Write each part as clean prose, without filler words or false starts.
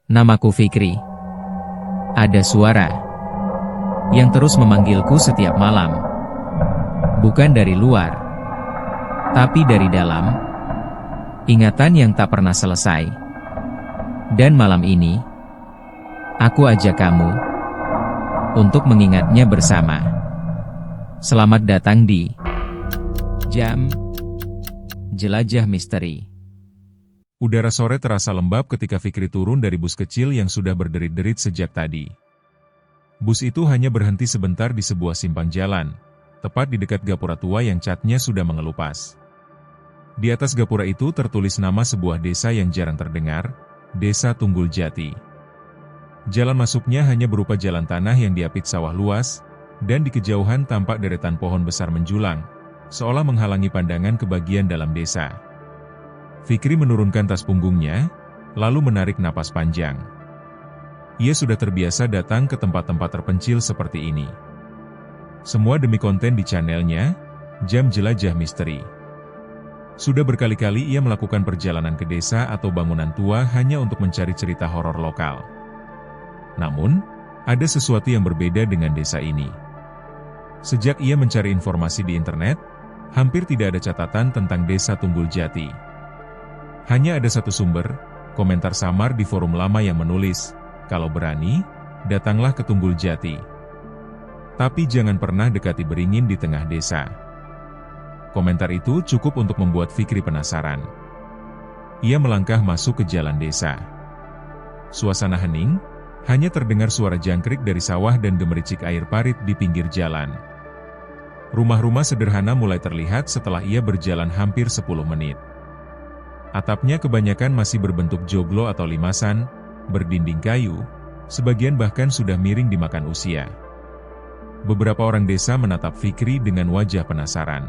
Namaku Fikri. Ada suara yang terus memanggilku setiap malam. Bukan dari luar, tapi dari dalam. Ingatan yang tak pernah selesai. Dan malam ini, aku ajak kamu untuk mengingatnya bersama. Selamat datang di Jam Jelajah Misteri. Udara sore terasa lembab ketika Fikri turun dari bus kecil yang sudah berderit-derit sejak tadi. Bus itu hanya berhenti sebentar di sebuah simpang jalan, tepat di dekat gapura tua yang catnya sudah mengelupas. Di atas gapura itu tertulis nama sebuah desa yang jarang terdengar, Desa Tunggul Jati. Jalan masuknya hanya berupa jalan tanah yang diapit sawah luas, dan di kejauhan tampak deretan pohon besar menjulang, seolah menghalangi pandangan ke bagian dalam desa. Fikri menurunkan tas punggungnya, lalu menarik napas panjang. Ia sudah terbiasa datang ke tempat-tempat terpencil seperti ini. Semua demi konten di channelnya, Jam Jelajah Misteri. Sudah berkali-kali ia melakukan perjalanan ke desa atau bangunan tua hanya untuk mencari cerita horor lokal. Namun, ada sesuatu yang berbeda dengan desa ini. Sejak ia mencari informasi di internet, hampir tidak ada catatan tentang Desa Tunggul Jati. Hanya ada satu sumber, komentar samar di forum lama yang menulis, "Kalau berani, datanglah ke Tunggul Jati. Tapi jangan pernah dekati beringin di tengah desa." Komentar itu cukup untuk membuat Fikri penasaran. Ia melangkah masuk ke jalan desa. Suasana hening, hanya terdengar suara jangkrik dari sawah dan gemericik air parit di pinggir jalan. Rumah-rumah sederhana mulai terlihat setelah ia berjalan hampir 10 menit. Atapnya kebanyakan masih berbentuk joglo atau limasan, berdinding kayu, sebagian bahkan sudah miring dimakan usia. Beberapa orang desa menatap Fikri dengan wajah penasaran.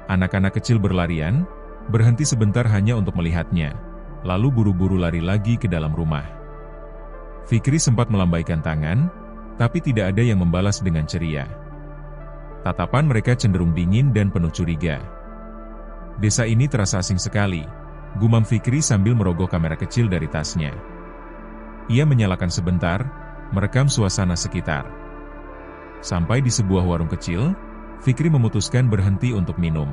Anak-anak kecil berlarian, berhenti sebentar hanya untuk melihatnya, lalu buru-buru lari lagi ke dalam rumah. Fikri sempat melambaikan tangan, tapi tidak ada yang membalas dengan ceria. Tatapan mereka cenderung dingin dan penuh curiga. Desa ini terasa asing sekali, gumam Fikri sambil merogoh kamera kecil dari tasnya. Ia menyalakan sebentar, merekam suasana sekitar. Sampai di sebuah warung kecil, Fikri memutuskan berhenti untuk minum.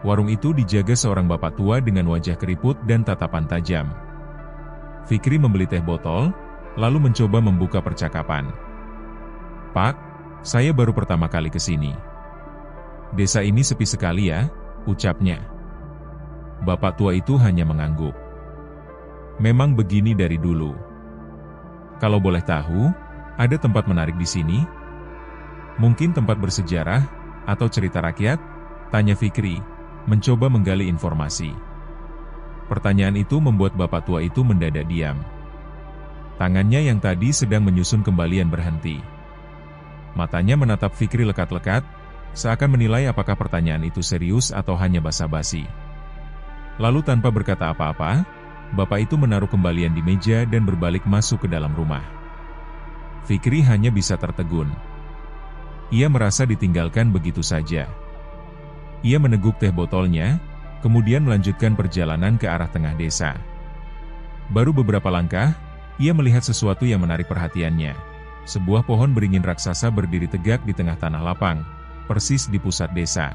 Warung itu dijaga seorang bapak tua dengan wajah keriput dan tatapan tajam. Fikri membeli teh botol, lalu mencoba membuka percakapan. "Pak, saya baru pertama kali ke sini. Desa ini sepi sekali ya," ucapnya. Bapak tua itu hanya mengangguk. "Memang begini dari dulu. Kalau boleh tahu, ada tempat menarik di sini? Mungkin tempat bersejarah, atau cerita rakyat?" tanya Fikri, mencoba menggali informasi. Pertanyaan itu membuat bapak tua itu mendadak diam. Tangannya yang tadi sedang menyusun kembalian berhenti. Matanya menatap Fikri lekat-lekat, seakan menilai apakah pertanyaan itu serius atau hanya basa-basi. Lalu tanpa berkata apa-apa, bapak itu menaruh kembalian di meja dan berbalik masuk ke dalam rumah. Fikri hanya bisa tertegun. Ia merasa ditinggalkan begitu saja. Ia meneguk teh botolnya, kemudian melanjutkan perjalanan ke arah tengah desa. Baru beberapa langkah, ia melihat sesuatu yang menarik perhatiannya. Sebuah pohon beringin raksasa berdiri tegak di tengah tanah lapang, persis di pusat desa.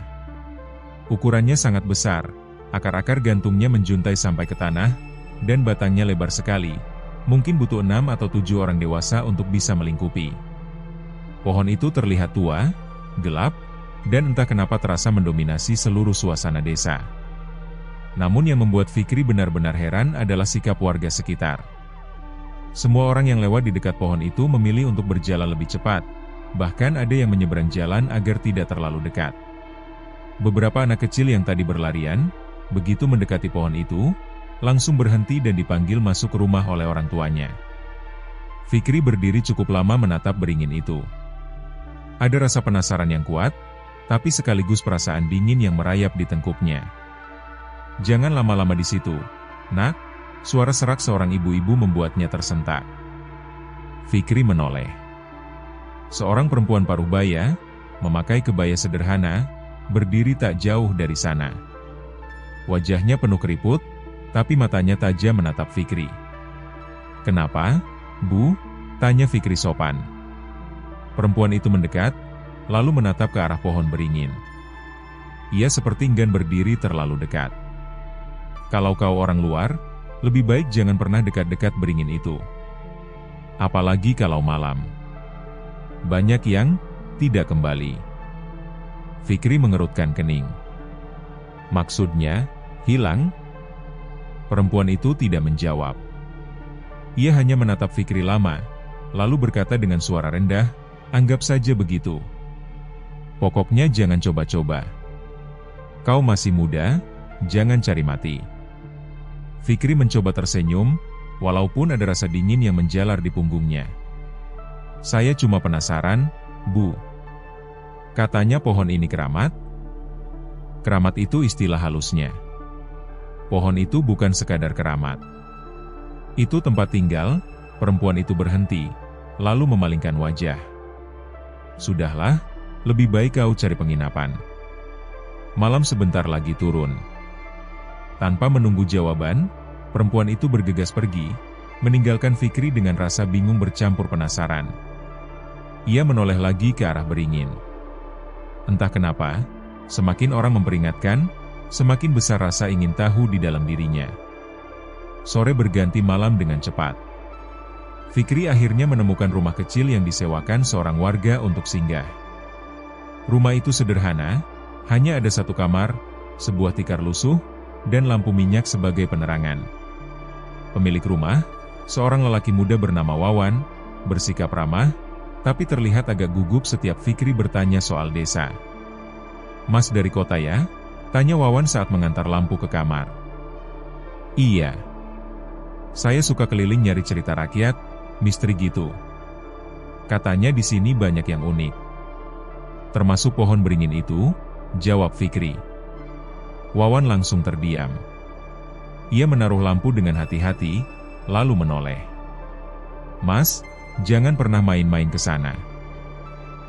Ukurannya sangat besar, akar-akar gantungnya menjuntai sampai ke tanah, dan batangnya lebar sekali, mungkin butuh 6 atau 7 orang dewasa untuk bisa melingkupi. Pohon itu terlihat tua, gelap, dan entah kenapa terasa mendominasi seluruh suasana desa. Namun yang membuat Fikri benar-benar heran adalah sikap warga sekitar. Semua orang yang lewat di dekat pohon itu memilih untuk berjalan lebih cepat, bahkan ada yang menyeberang jalan agar tidak terlalu dekat. Beberapa anak kecil yang tadi berlarian, begitu mendekati pohon itu, langsung berhenti dan dipanggil masuk ke rumah oleh orang tuanya. Fikri berdiri cukup lama menatap beringin itu. Ada rasa penasaran yang kuat, tapi sekaligus perasaan dingin yang merayap di tengkuknya. "Jangan lama-lama di situ, Nak," suara serak seorang ibu-ibu membuatnya tersentak. Fikri menoleh. Seorang perempuan paruh baya, memakai kebaya sederhana, berdiri tak jauh dari sana. Wajahnya penuh keriput, tapi matanya tajam menatap Fikri. "Kenapa, Bu?" tanya Fikri sopan. Perempuan itu mendekat, lalu menatap ke arah pohon beringin. Ia seperti enggan berdiri terlalu dekat. "Kalau kau orang luar, lebih baik jangan pernah dekat-dekat beringin itu. Apalagi kalau malam. Banyak yang tidak kembali." Fikri mengerutkan kening. "Maksudnya, hilang?" Perempuan itu tidak menjawab. Ia hanya menatap Fikri lama, lalu berkata dengan suara rendah, "Anggap saja begitu. Pokoknya jangan coba-coba. Kau masih muda, jangan cari mati." Fikri mencoba tersenyum, walaupun ada rasa dingin yang menjalar di punggungnya. "Saya cuma penasaran, Bu. Katanya pohon ini keramat?" Keramat itu istilah halusnya. Pohon itu bukan sekadar keramat. Itu tempat tinggal. Perempuan itu berhenti, lalu memalingkan wajah. "Sudahlah, lebih baik kau cari penginapan. Malam sebentar lagi turun." Tanpa menunggu jawaban, perempuan itu bergegas pergi, meninggalkan Fikri dengan rasa bingung bercampur penasaran. Ia menoleh lagi ke arah beringin. Entah kenapa, semakin orang memperingatkan, semakin besar rasa ingin tahu di dalam dirinya. Sore berganti malam dengan cepat. Fikri akhirnya menemukan rumah kecil yang disewakan seorang warga untuk singgah. Rumah itu sederhana, hanya ada satu kamar, sebuah tikar lusuh, dan lampu minyak sebagai penerangan. Pemilik rumah, seorang lelaki muda bernama Wawan, bersikap ramah, tapi terlihat agak gugup setiap Fikri bertanya soal desa. "Mas dari kota ya?" tanya Wawan saat mengantar lampu ke kamar. "Iya. Saya suka keliling nyari cerita rakyat, misteri gitu. Katanya di sini banyak yang unik. Termasuk pohon beringin itu," jawab Fikri. Wawan langsung terdiam. Ia menaruh lampu dengan hati-hati, lalu menoleh. "Mas, jangan pernah main-main ke sana.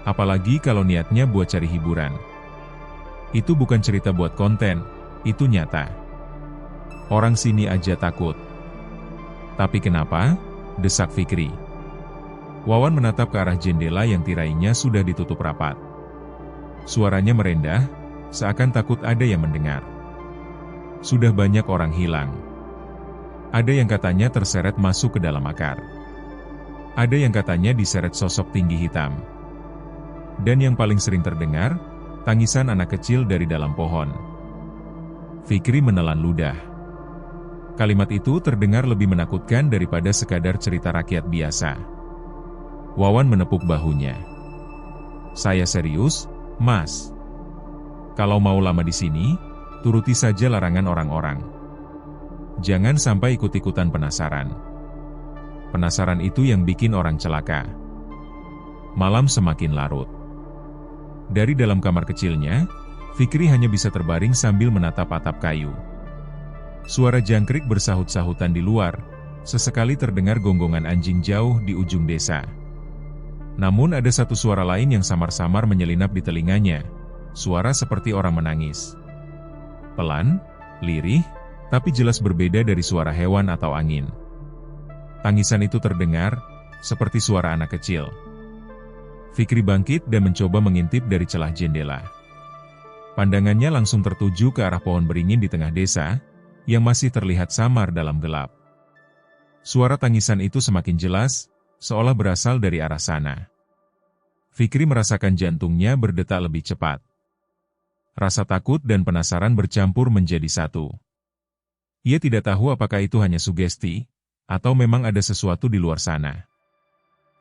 Apalagi kalau niatnya buat cari hiburan. Itu bukan cerita buat konten, itu nyata. Orang sini aja takut." "Tapi kenapa?" desak Fikri. Wawan menatap ke arah jendela yang tirainya sudah ditutup rapat. Suaranya merendah, seakan takut ada yang mendengar. "Sudah banyak orang hilang. Ada yang katanya terseret masuk ke dalam akar. Ada yang katanya diseret sosok tinggi hitam. Dan yang paling sering terdengar, tangisan anak kecil dari dalam pohon." Fikri menelan ludah. Kalimat itu terdengar lebih menakutkan daripada sekadar cerita rakyat biasa. Wawan menepuk bahunya. "Saya serius, Mas. Kalau mau lama di sini, turuti saja larangan orang-orang. Jangan sampai ikut-ikutan penasaran. Penasaran itu yang bikin orang celaka." Malam semakin larut. Dari dalam kamar kecilnya, Fikri hanya bisa terbaring sambil menatap atap kayu. Suara jangkrik bersahut-sahutan di luar, sesekali terdengar gonggongan anjing jauh di ujung desa. Namun ada satu suara lain yang samar-samar menyelinap di telinganya, suara seperti orang menangis. Pelan, lirih, tapi jelas berbeda dari suara hewan atau angin. Tangisan itu terdengar, seperti suara anak kecil. Fikri bangkit dan mencoba mengintip dari celah jendela. Pandangannya langsung tertuju ke arah pohon beringin di tengah desa, yang masih terlihat samar dalam gelap. Suara tangisan itu semakin jelas, seolah berasal dari arah sana. Fikri merasakan jantungnya berdetak lebih cepat. Rasa takut dan penasaran bercampur menjadi satu. Ia tidak tahu apakah itu hanya sugesti, atau memang ada sesuatu di luar sana.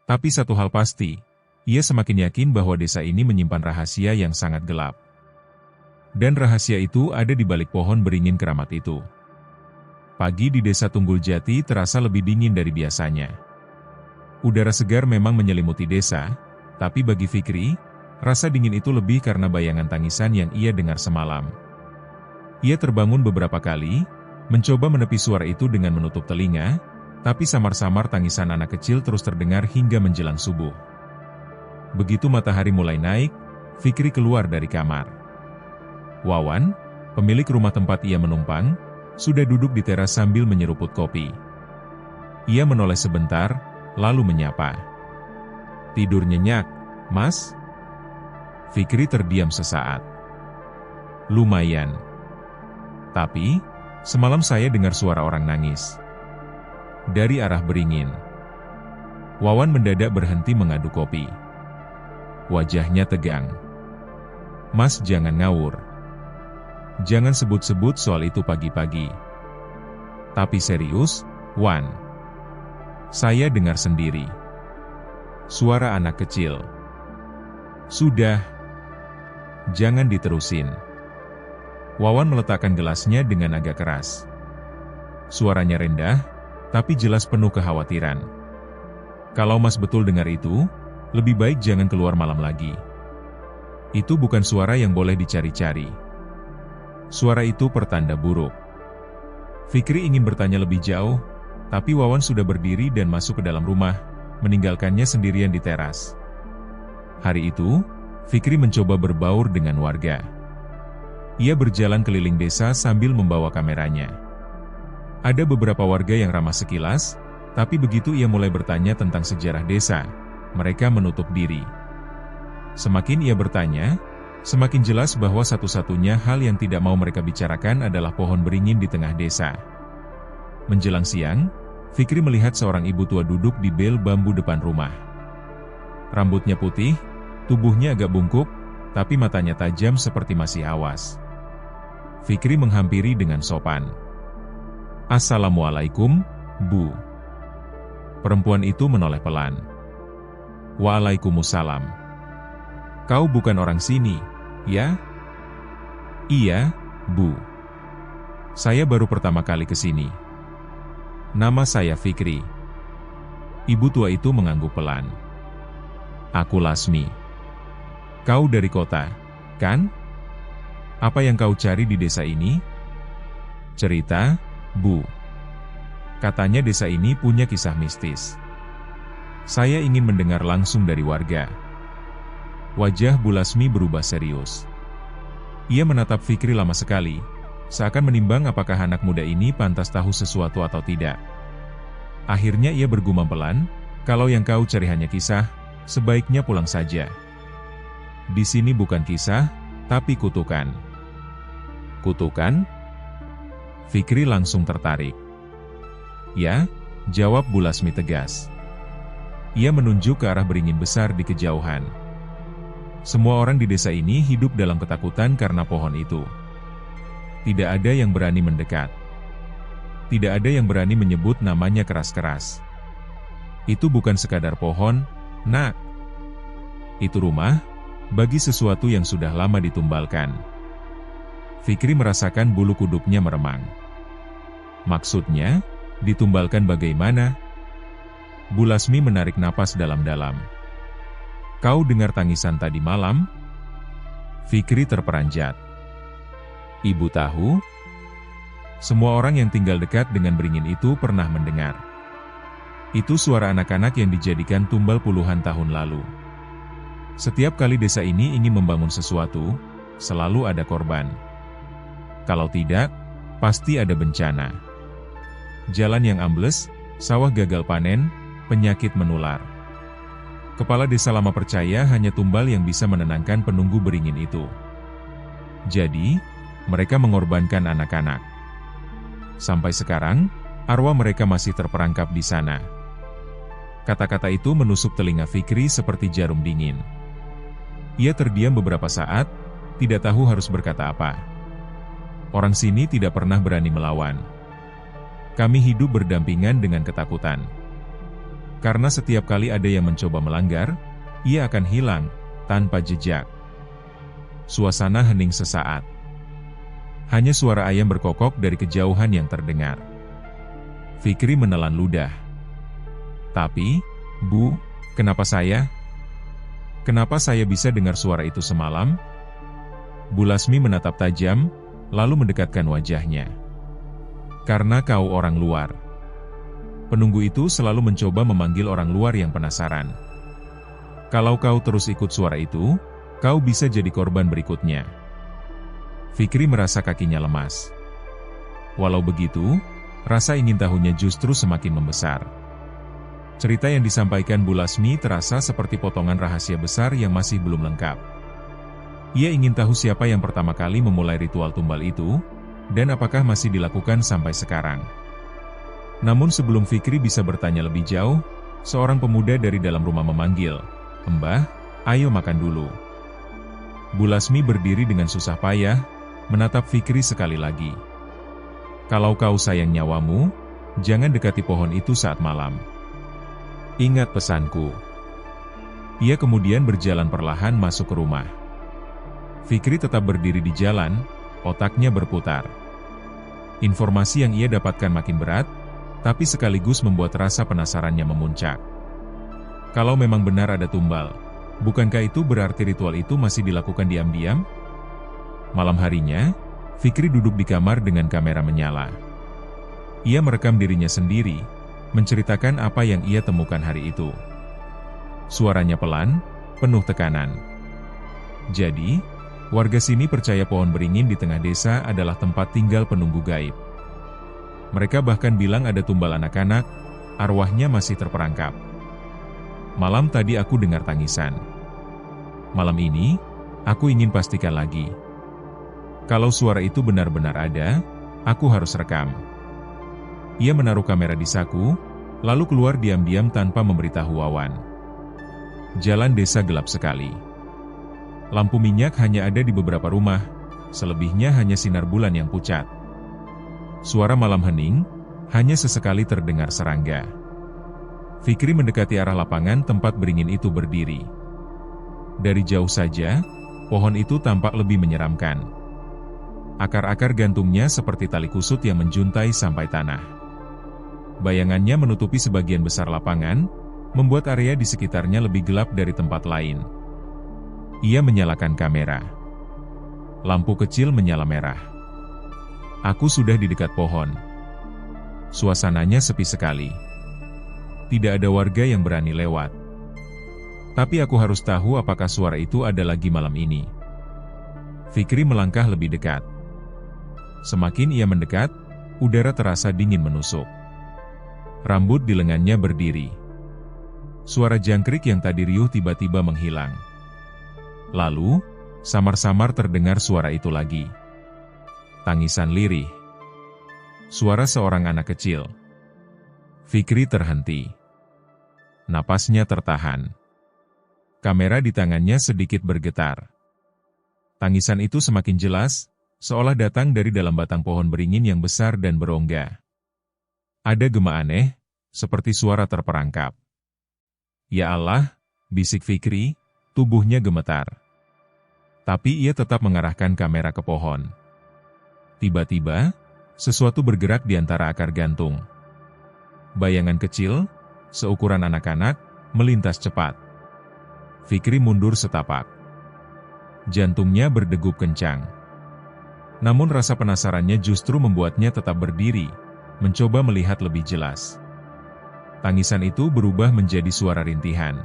Tapi satu hal pasti, ia semakin yakin bahwa desa ini menyimpan rahasia yang sangat gelap. Dan rahasia itu ada di balik pohon beringin keramat itu. Pagi di desa Tunggul Jati terasa lebih dingin dari biasanya. Udara segar memang menyelimuti desa, tapi bagi Fikri, rasa dingin itu lebih karena bayangan tangisan yang ia dengar semalam. Ia terbangun beberapa kali, mencoba menepi suara itu dengan menutup telinga, tapi samar-samar tangisan anak kecil terus terdengar hingga menjelang subuh. Begitu matahari mulai naik, Fikri keluar dari kamar. Wawan, pemilik rumah tempat ia menumpang, sudah duduk di teras sambil menyeruput kopi. Ia menoleh sebentar, lalu menyapa. "Tidur nyenyak, Mas?" Fikri terdiam sesaat. "Lumayan. Tapi, semalam saya dengar suara orang nangis. Dari arah Beringin." Wawan mendadak berhenti mengaduk kopi. Wajahnya tegang. "Mas jangan ngawur. Jangan sebut-sebut soal itu pagi-pagi." "Tapi serius, Wan. Saya dengar sendiri. Suara anak kecil." "Sudah. Jangan diterusin." Wawan meletakkan gelasnya dengan agak keras. Suaranya rendah, tapi jelas penuh kekhawatiran. "Kalau Mas betul dengar itu, lebih baik jangan keluar malam lagi. Itu bukan suara yang boleh dicari-cari. Suara itu pertanda buruk." Fikri ingin bertanya lebih jauh, tapi Wawan sudah berdiri dan masuk ke dalam rumah, meninggalkannya sendirian di teras. Hari itu, Fikri mencoba berbaur dengan warga. Ia berjalan keliling desa sambil membawa kameranya. Ada beberapa warga yang ramah sekilas, tapi begitu ia mulai bertanya tentang sejarah desa, mereka menutup diri. Semakin ia bertanya, semakin jelas bahwa satu-satunya hal yang tidak mau mereka bicarakan adalah pohon beringin di tengah desa. Menjelang siang, Fikri melihat seorang ibu tua duduk di bel bambu depan rumah. Rambutnya putih, tubuhnya agak bungkuk, tapi matanya tajam seperti masih awas. Fikri menghampiri dengan sopan. "Assalamualaikum, Bu." Perempuan itu menoleh pelan. "Waalaikumsalam. Kau bukan orang sini, ya?" "Iya, Bu. Saya baru pertama kali ke sini. Nama saya Fikri." Ibu tua itu mengangguk pelan. "Aku Lasmi. Kau dari kota, kan? Apa yang kau cari di desa ini?" "Cerita, Bu. Katanya desa ini punya kisah mistis. Saya ingin mendengar langsung dari warga." Wajah Bu Lasmi berubah serius. Ia menatap Fikri lama sekali, seakan menimbang apakah anak muda ini pantas tahu sesuatu atau tidak. Akhirnya ia bergumam pelan, "Kalau yang kau cari hanya kisah, sebaiknya pulang saja. Di sini bukan kisah, tapi kutukan." "Kutukan?" Fikri langsung tertarik. "Ya," jawab Bu Lasmi tegas. Ia menunjuk ke arah beringin besar di kejauhan. "Semua orang di desa ini hidup dalam ketakutan karena pohon itu. Tidak ada yang berani mendekat. Tidak ada yang berani menyebut namanya keras-keras. Itu bukan sekadar pohon, Nak. Itu rumah, bagi sesuatu yang sudah lama ditumbalkan." Fikri merasakan bulu kuduknya meremang. "Maksudnya, ditumbalkan bagaimana?" Bu Lasmi menarik napas dalam-dalam. "Kau dengar tangisan tadi malam?" Fikri terperanjat. "Ibu tahu?" Semua orang yang tinggal dekat dengan beringin itu pernah mendengar. Itu suara anak-anak yang dijadikan tumbal puluhan tahun lalu. Setiap kali desa ini ingin membangun sesuatu, selalu ada korban. Kalau tidak, pasti ada bencana. Jalan yang ambles, sawah gagal panen, penyakit menular. Kepala desa lama percaya hanya tumbal yang bisa menenangkan penunggu beringin itu. Jadi, mereka mengorbankan anak-anak. Sampai sekarang, arwah mereka masih terperangkap di sana. Kata-kata itu menusuk telinga Fikri seperti jarum dingin. Ia terdiam beberapa saat, tidak tahu harus berkata apa. Orang sini tidak pernah berani melawan. Kami hidup berdampingan dengan ketakutan. Karena setiap kali ada yang mencoba melanggar, ia akan hilang, tanpa jejak. Suasana hening sesaat. Hanya suara ayam berkokok dari kejauhan yang terdengar. Fikri menelan ludah. "Tapi, Bu, kenapa saya? Kenapa saya bisa dengar suara itu semalam?" Bu Lasmi menatap tajam, lalu mendekatkan wajahnya. "Karena kau orang luar. Penunggu itu selalu mencoba memanggil orang luar yang penasaran. Kalau kau terus ikut suara itu, kau bisa jadi korban berikutnya." Fikri merasa kakinya lemas. Walau begitu, Rasa ingin tahunya justru semakin membesar. Cerita yang disampaikan Bu Lasmi terasa seperti potongan rahasia besar yang masih belum lengkap. Ia ingin tahu siapa yang pertama kali memulai ritual tumbal itu, dan apakah masih dilakukan sampai sekarang. Namun sebelum Fikri bisa bertanya lebih jauh, seorang pemuda dari dalam rumah memanggil, "Mbah, ayo makan dulu." Bu Lasmi berdiri dengan susah payah, menatap Fikri sekali lagi. "Kalau kau sayang nyawamu, jangan dekati pohon itu saat malam. Ingat pesanku." Ia kemudian berjalan perlahan masuk ke rumah. Fikri tetap berdiri di jalan, otaknya berputar. Informasi yang ia dapatkan makin berat, tapi sekaligus membuat rasa penasarannya memuncak. Kalau memang benar ada tumbal, bukankah itu berarti ritual itu masih dilakukan diam-diam? Malam harinya, Fikri duduk di kamar dengan kamera menyala. Ia merekam dirinya sendiri, menceritakan apa yang ia temukan hari itu. Suaranya pelan, penuh tekanan. Jadi, warga sini percaya pohon beringin di tengah desa adalah tempat tinggal penunggu gaib. Mereka bahkan bilang ada tumbal anak-anak, arwahnya masih terperangkap. Malam tadi aku dengar tangisan. Malam ini, aku ingin pastikan lagi. Kalau suara itu benar-benar ada, aku harus rekam. Ia menaruh kamera di saku, lalu keluar diam-diam tanpa memberitahu Wawan. Jalan desa gelap sekali. Lampu minyak hanya ada di beberapa rumah, selebihnya hanya sinar bulan yang pucat. Suara malam hening, hanya sesekali terdengar serangga. Fikri mendekati arah lapangan tempat beringin itu berdiri. Dari jauh saja, pohon itu tampak lebih menyeramkan. Akar-akar gantungnya seperti tali kusut yang menjuntai sampai tanah. Bayangannya menutupi sebagian besar lapangan, membuat area di sekitarnya lebih gelap dari tempat lain. Ia menyalakan kamera. Lampu kecil menyala merah. Aku sudah di dekat pohon. Suasananya sepi sekali. Tidak ada warga yang berani lewat. Tapi aku harus tahu apakah suara itu ada lagi malam ini. Fikri melangkah lebih dekat. Semakin ia mendekat, udara terasa dingin menusuk. Rambut di lengannya berdiri. Suara jangkrik yang tadi riuh tiba-tiba menghilang. Lalu, samar-samar terdengar suara itu lagi. Tangisan lirih. Suara seorang anak kecil. Fikri terhenti. Napasnya tertahan. Kamera di tangannya sedikit bergetar. Tangisan itu semakin jelas, seolah datang dari dalam batang pohon beringin yang besar dan berongga. Ada gema aneh, seperti suara terperangkap. Ya Allah, bisik Fikri, tubuhnya gemetar. Tapi ia tetap mengarahkan kamera ke pohon. Tiba-tiba, sesuatu bergerak di antara akar gantung. Bayangan kecil, seukuran anak-anak, melintas cepat. Fikri mundur setapak. Jantungnya berdegup kencang. Namun rasa penasarannya justru membuatnya tetap berdiri, mencoba melihat lebih jelas. Tangisan itu berubah menjadi suara rintihan.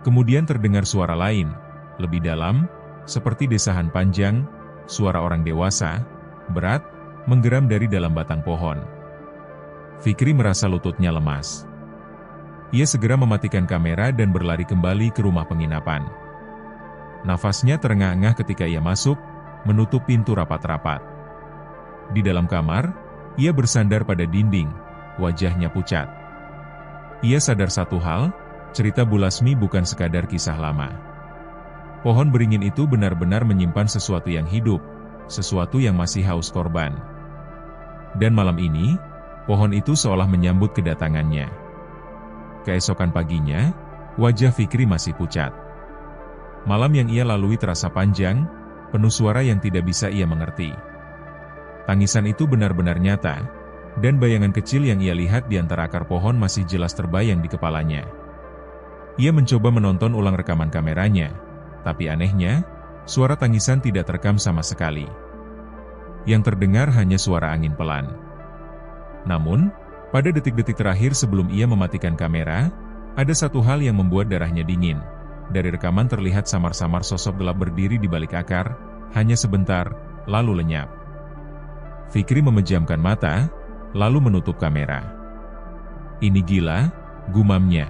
Kemudian terdengar suara lain, lebih dalam, seperti desahan panjang, suara orang dewasa, berat, menggeram dari dalam batang pohon. Fikri merasa lututnya lemas. Ia segera mematikan kamera dan berlari kembali ke rumah penginapan. Nafasnya terengah-engah ketika ia masuk, menutup pintu rapat-rapat. Di dalam kamar, ia bersandar pada dinding, wajahnya pucat. Ia sadar satu hal, cerita Bu Lasmi bukan sekadar kisah lama. Pohon beringin itu benar-benar menyimpan sesuatu yang hidup, sesuatu yang masih haus korban. Dan malam ini, pohon itu seolah menyambut kedatangannya. Keesokan paginya, wajah Fikri masih pucat. Malam yang ia lalui terasa panjang, penuh suara yang tidak bisa ia mengerti. Tangisan itu benar-benar nyata, dan bayangan kecil yang ia lihat di antara akar pohon masih jelas terbayang di kepalanya. Ia mencoba menonton ulang rekaman kameranya, tapi anehnya, suara tangisan tidak terekam sama sekali. Yang terdengar hanya suara angin pelan. Namun, pada detik-detik terakhir sebelum ia mematikan kamera, ada satu hal yang membuat darahnya dingin. Dari rekaman terlihat samar-samar sosok gelap berdiri di balik akar, hanya sebentar, lalu lenyap. Fikri memejamkan mata, lalu menutup kamera. Ini gila, gumamnya.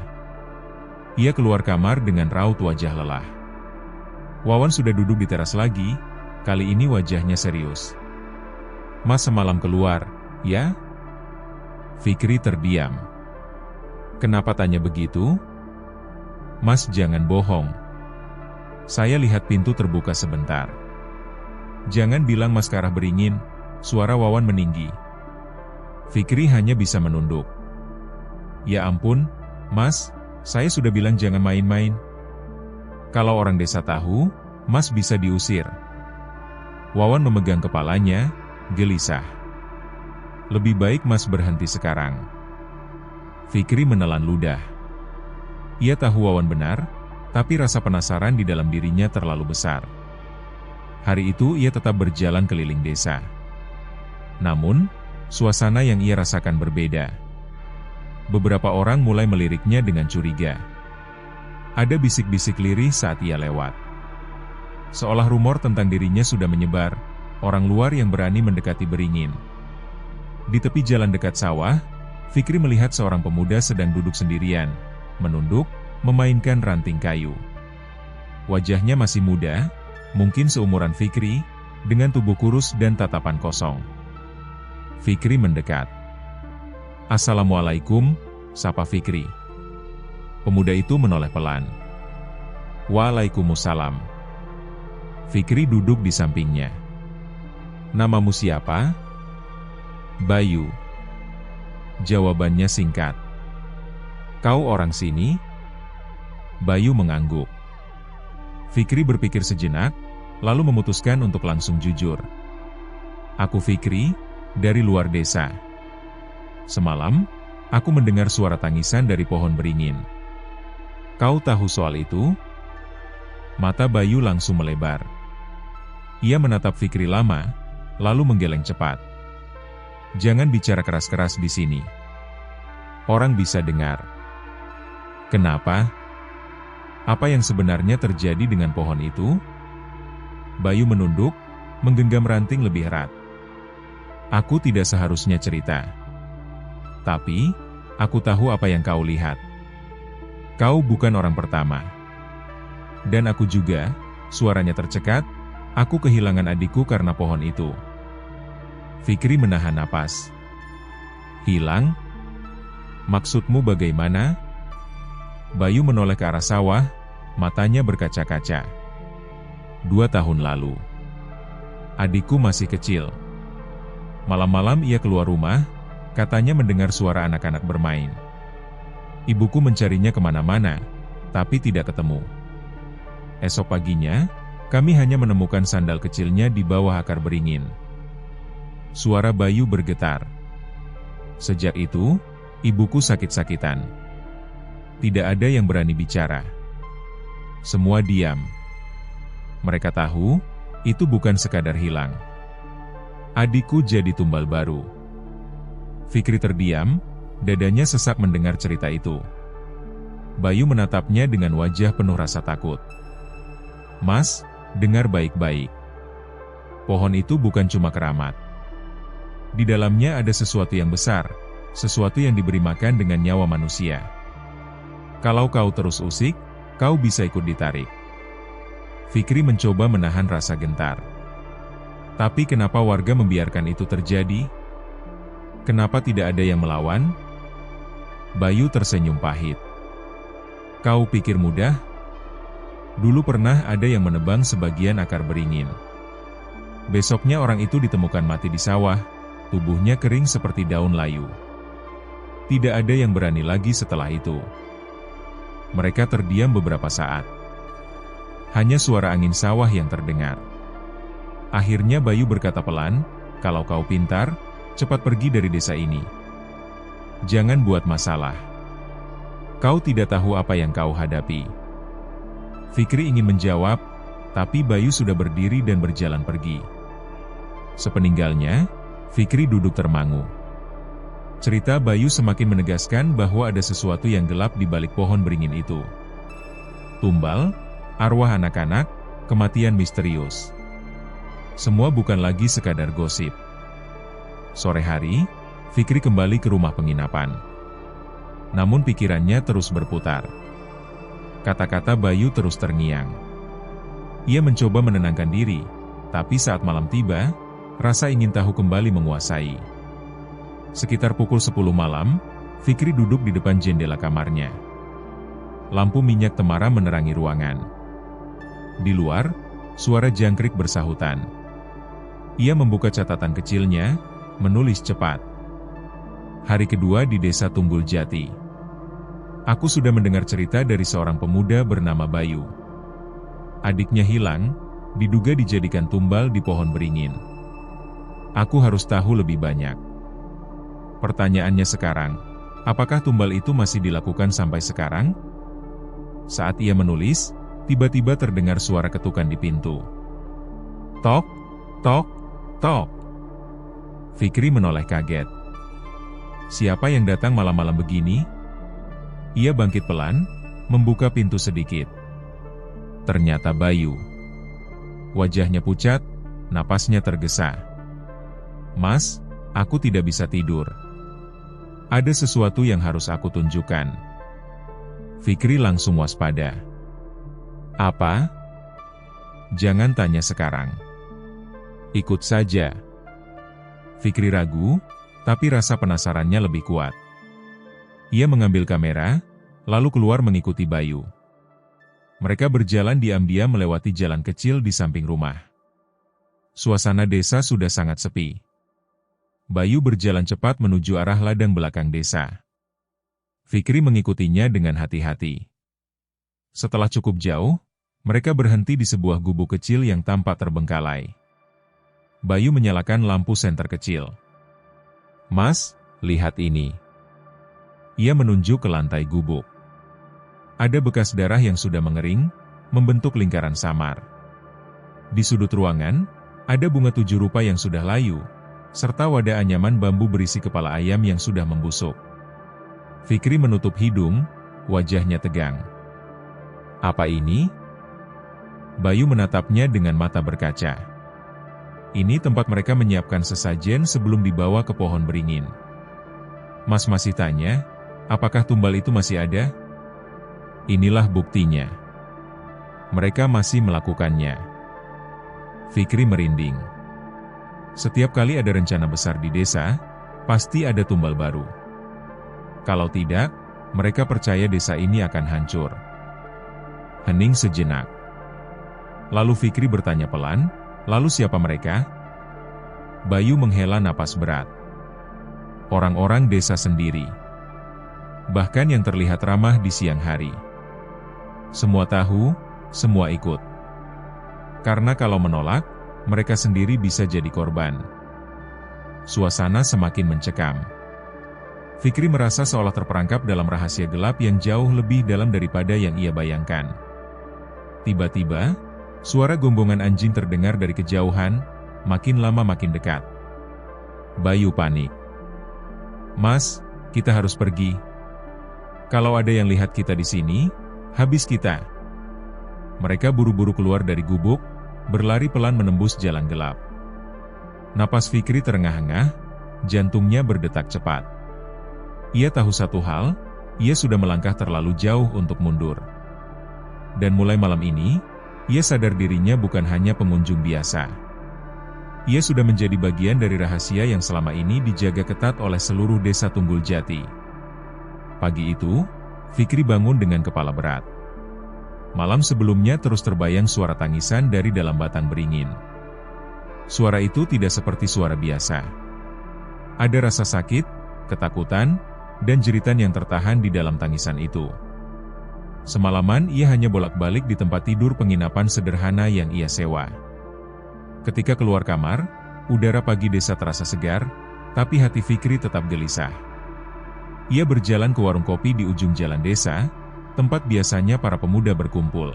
Ia keluar kamar dengan raut wajah lelah. Wawan sudah duduk di teras lagi, kali ini wajahnya serius. Mas semalam keluar, ya? Fikri terdiam. Kenapa tanya begitu? Mas jangan bohong. Saya lihat pintu terbuka sebentar. Jangan bilang Mas ke arah beringin, suara Wawan meninggi. Fikri hanya bisa menunduk. Ya ampun, Mas, saya sudah bilang jangan main-main. Kalau orang desa tahu, Mas bisa diusir. Wawan memegang kepalanya, gelisah. Lebih baik Mas berhenti sekarang. Fikri menelan ludah. Ia tahu Wawan benar, tapi rasa penasaran di dalam dirinya terlalu besar. Hari itu ia tetap berjalan keliling desa. Namun, suasana yang ia rasakan berbeda. Beberapa orang mulai meliriknya dengan curiga. Ada bisik-bisik lirih saat ia lewat. Seolah rumor tentang dirinya sudah menyebar, orang luar yang berani mendekati beringin. Di tepi jalan dekat sawah, Fikri melihat seorang pemuda sedang duduk sendirian, menunduk, memainkan ranting kayu. Wajahnya masih muda, mungkin seumuran Fikri, dengan tubuh kurus dan tatapan kosong. Fikri mendekat. "Assalamualaikum," sapa Fikri. Pemuda itu menoleh pelan. "Waalaikumsalam." Fikri duduk di sampingnya. "Namamu siapa?" "Bayu." Jawabannya singkat. "Kau orang sini?" Bayu mengangguk. Fikri berpikir sejenak, lalu memutuskan untuk langsung jujur. "Aku Fikri, dari luar desa. Semalam, aku mendengar suara tangisan dari pohon beringin. Kau tahu soal itu?" Mata Bayu langsung melebar. Ia menatap Fikri lama, lalu menggeleng cepat. "Jangan bicara keras-keras di sini. Orang bisa dengar." "Kenapa? Apa yang sebenarnya terjadi dengan pohon itu?" Bayu menunduk, menggenggam ranting lebih erat. "Aku tidak seharusnya cerita. Tapi, aku tahu apa yang kau lihat. Kau bukan orang pertama. Dan aku juga," suaranya tercekat, "aku kehilangan adikku karena pohon itu." Fikri menahan napas. "Hilang? Maksudmu bagaimana?" Bayu menoleh ke arah sawah, matanya berkaca-kaca. 2 tahun lalu. Adikku masih kecil. Malam-malam ia keluar rumah, katanya mendengar suara anak-anak bermain. Ibuku mencarinya kemana-mana, tapi tidak ketemu. Esok paginya, kami hanya menemukan sandal kecilnya di bawah akar beringin. Suara Bayu bergetar. Sejak itu, ibuku sakit-sakitan. Tidak ada yang berani bicara. Semua diam. Mereka tahu, itu bukan sekadar hilang. Adikku jadi tumbal baru. Fikri terdiam, dadanya sesak mendengar cerita itu. Bayu menatapnya dengan wajah penuh rasa takut. "Mas, dengar baik-baik. Pohon itu bukan cuma keramat. Di dalamnya ada sesuatu yang besar, sesuatu yang diberi makan dengan nyawa manusia. Kalau kau terus usik, kau bisa ikut ditarik." Fikri mencoba menahan rasa gentar. Tapi kenapa warga membiarkan itu terjadi? Kenapa tidak ada yang melawan? Bayu tersenyum pahit. "Kau pikir mudah? Dulu pernah ada yang menebang sebagian akar beringin. Besoknya orang itu ditemukan mati di sawah, tubuhnya kering seperti daun layu. Tidak ada yang berani lagi setelah itu." Mereka terdiam beberapa saat. Hanya suara angin sawah yang terdengar. Akhirnya Bayu berkata pelan, "Kalau kau pintar, cepat pergi dari desa ini. Jangan buat masalah. Kau tidak tahu apa yang kau hadapi." Fikri ingin menjawab, tapi Bayu sudah berdiri dan berjalan pergi. Sepeninggalnya, Fikri duduk termangu. Cerita Bayu semakin menegaskan bahwa ada sesuatu yang gelap di balik pohon beringin itu. Tumbal, arwah anak-anak, kematian misterius. Semua bukan lagi sekadar gosip. Sore hari, Fikri kembali ke rumah penginapan. Namun pikirannya terus berputar. Kata-kata Bayu terus terngiang. Ia mencoba menenangkan diri, tapi saat malam tiba, rasa ingin tahu kembali menguasai. Sekitar pukul 10 malam, Fikri duduk di depan jendela kamarnya. Lampu minyak temara menerangi ruangan. Di luar, suara jangkrik bersahutan. Ia membuka catatan kecilnya, menulis cepat. Hari kedua di Desa Tunggul Jati. Aku sudah mendengar cerita dari seorang pemuda bernama Bayu. Adiknya hilang, diduga dijadikan tumbal di pohon beringin. Aku harus tahu lebih banyak. Pertanyaannya sekarang, apakah tumbal itu masih dilakukan sampai sekarang? Saat ia menulis, tiba-tiba terdengar suara ketukan di pintu. Tok, tok, tok. Fikri menoleh kaget. Siapa yang datang malam-malam begini? Ia bangkit pelan, membuka pintu sedikit. Ternyata Bayu. Wajahnya pucat, napasnya tergesa. Mas, aku tidak bisa tidur. Ada sesuatu yang harus aku tunjukkan. Fikri langsung waspada. Apa? Jangan tanya sekarang. Ikut saja. Fikri ragu, tapi rasa penasarannya lebih kuat. Ia mengambil kamera, lalu keluar mengikuti Bayu. Mereka berjalan diam-diam melewati jalan kecil di samping rumah. Suasana desa sudah sangat sepi. Bayu berjalan cepat menuju arah ladang belakang desa. Fikri mengikutinya dengan hati-hati. Setelah cukup jauh, mereka berhenti di sebuah gubuk kecil yang tampak terbengkalai. Bayu menyalakan lampu senter kecil. Mas, lihat ini. Ia menunjuk ke lantai gubuk. Ada bekas darah yang sudah mengering, membentuk lingkaran samar. Di sudut ruangan, ada bunga 7 rupa yang sudah layu, serta wadah anyaman bambu berisi kepala ayam yang sudah membusuk. Fikri menutup hidung, wajahnya tegang. Apa ini? Bayu menatapnya dengan mata berkaca. Ini tempat mereka menyiapkan sesajen sebelum dibawa ke pohon beringin. Mas masih tanya, apakah tumbal itu masih ada? Inilah buktinya. Mereka masih melakukannya. Fikri merinding. Setiap kali ada rencana besar di desa, pasti ada tumbal baru. Kalau tidak, mereka percaya desa ini akan hancur. Hening sejenak. Lalu Fikri bertanya pelan, lalu siapa mereka? Bayu menghela napas berat. Orang-orang desa sendiri. Bahkan yang terlihat ramah di siang hari. Semua tahu, semua ikut. Karena kalau menolak, mereka sendiri bisa jadi korban. Suasana semakin mencekam. Fikri merasa seolah terperangkap dalam rahasia gelap yang jauh lebih dalam daripada yang ia bayangkan. Tiba-tiba, suara gombongan anjing terdengar dari kejauhan, makin lama makin dekat. Bayu panik. Mas, kita harus pergi. Kalau ada yang lihat kita di sini, habis kita. Mereka buru-buru keluar dari gubuk, berlari pelan menembus jalan gelap. Napas Fikri terengah-engah, jantungnya berdetak cepat. Ia tahu satu hal, ia sudah melangkah terlalu jauh untuk mundur. Dan mulai malam ini, ia sadar dirinya bukan hanya pengunjung biasa. Ia sudah menjadi bagian dari rahasia yang selama ini dijaga ketat oleh seluruh desa Tunggul Jati. Pagi itu, Fikri bangun dengan kepala berat. Malam sebelumnya terus terbayang suara tangisan dari dalam batang beringin. Suara itu tidak seperti suara biasa. Ada rasa sakit, ketakutan, dan jeritan yang tertahan di dalam tangisan itu. Semalaman ia hanya bolak-balik di tempat tidur penginapan sederhana yang ia sewa. Ketika keluar kamar, udara pagi desa terasa segar, tapi hati Fikri tetap gelisah. Ia berjalan ke warung kopi di ujung jalan desa, tempat biasanya para pemuda berkumpul.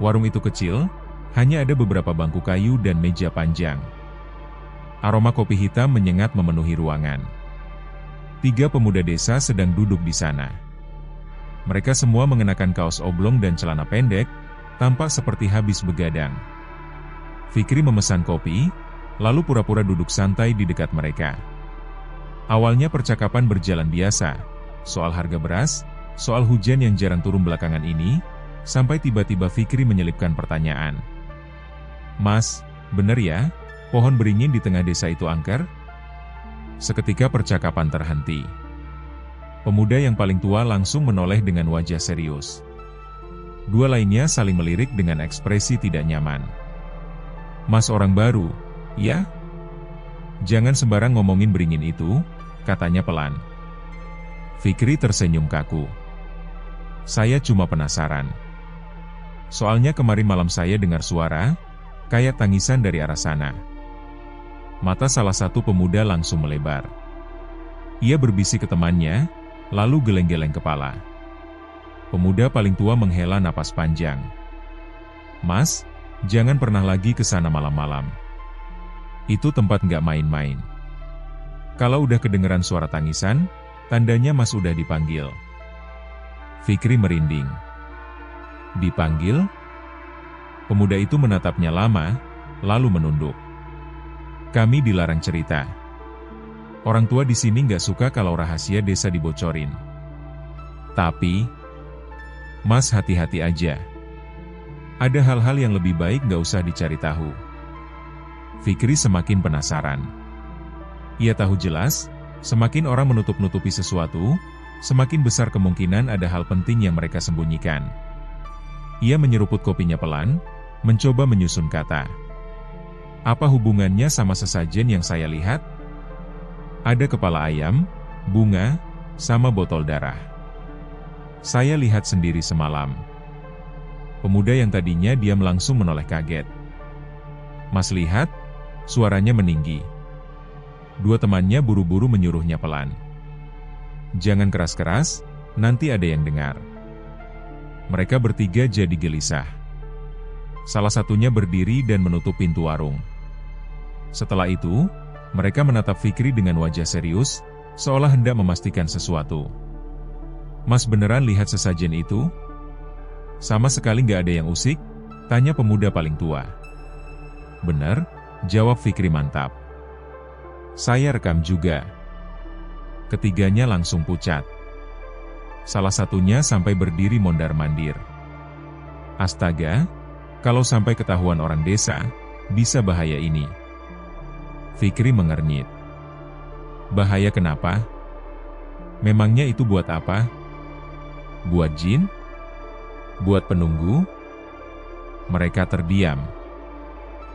Warung itu kecil, hanya ada beberapa bangku kayu dan meja panjang. Aroma kopi hitam menyengat memenuhi ruangan. 3 pemuda desa sedang duduk di sana. Mereka semua mengenakan kaos oblong dan celana pendek, tampak seperti habis begadang. Fikri memesan kopi, lalu pura-pura duduk santai di dekat mereka. Awalnya percakapan berjalan biasa, soal harga beras, soal hujan yang jarang turun belakangan ini, sampai tiba-tiba Fikri menyelipkan pertanyaan. "Mas, bener ya, pohon beringin di tengah desa itu angker?" Seketika percakapan terhenti. Pemuda yang paling tua langsung menoleh dengan wajah serius. Dua lainnya saling melirik dengan ekspresi tidak nyaman. "Mas orang baru, ya? Jangan sembarang ngomongin beringin itu," katanya pelan. Fikri tersenyum kaku. "Saya cuma penasaran. Soalnya kemarin malam saya dengar suara, kayak tangisan dari arah sana." Mata salah satu pemuda langsung melebar. Ia berbisik ke temannya, lalu geleng-geleng kepala. Pemuda paling tua menghela napas panjang. "Mas, jangan pernah lagi ke sana malam-malam. Itu tempat nggak main-main. Kalau udah kedengeran suara tangisan, tandanya Mas udah dipanggil." Fikri merinding. "Dipanggil?" Pemuda itu menatapnya lama, lalu menunduk. "Kami dilarang cerita. Orang tua di sini nggak suka kalau rahasia desa dibocorin. Tapi, Mas hati-hati aja. Ada hal-hal yang lebih baik nggak usah dicari tahu." Fikri semakin penasaran. Ia tahu jelas, semakin orang menutup-nutupi sesuatu, semakin besar kemungkinan ada hal penting yang mereka sembunyikan. Ia menyeruput kopinya pelan, mencoba menyusun kata. "Apa hubungannya sama sesajen yang saya lihat? Ada kepala ayam, bunga, sama botol darah. Saya lihat sendiri semalam." Pemuda yang tadinya diam langsung menoleh kaget. "Mas lihat?" Suaranya meninggi. Dua temannya buru-buru menyuruhnya pelan. "Jangan keras-keras, nanti ada yang dengar." Mereka bertiga jadi gelisah. Salah satunya berdiri dan menutup pintu warung. Setelah itu, mereka menatap Fikri dengan wajah serius, seolah hendak memastikan sesuatu. "Mas beneran lihat sesajen itu?" "Sama sekali nggak ada yang usik?" tanya pemuda paling tua. "Bener," jawab Fikri mantap. "Saya rekam juga." Ketiganya langsung pucat. Salah satunya sampai berdiri mondar-mandir. "Astaga, kalau sampai ketahuan orang desa, bisa bahaya ini." Fikri mengernyit. "Bahaya kenapa? Memangnya itu buat apa? Buat jin? Buat penunggu?" Mereka terdiam.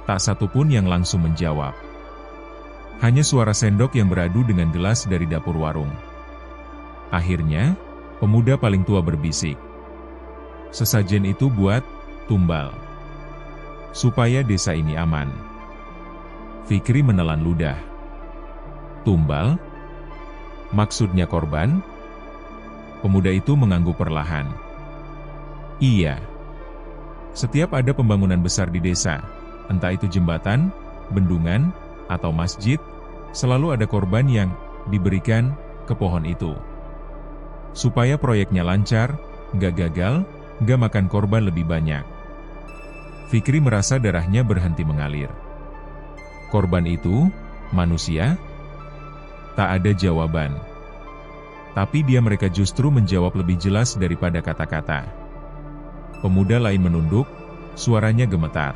Tak satu pun yang langsung menjawab. Hanya suara sendok yang beradu dengan gelas dari dapur warung. Akhirnya, pemuda paling tua berbisik. "Sesajen itu buat tumbal. Supaya desa ini aman." Fikri menelan ludah. "Tumbal? Maksudnya korban?" Pemuda itu mengangguk perlahan. "Iya. Setiap ada pembangunan besar di desa, entah itu jembatan, bendungan, atau masjid, selalu ada korban yang diberikan ke pohon itu. Supaya proyeknya lancar, nggak gagal, nggak makan korban lebih banyak." Fikri merasa darahnya berhenti mengalir. "Korban itu, manusia?" Tak ada jawaban. Tapi mereka justru menjawab lebih jelas daripada kata-kata. Pemuda lain menunduk, suaranya gemetar.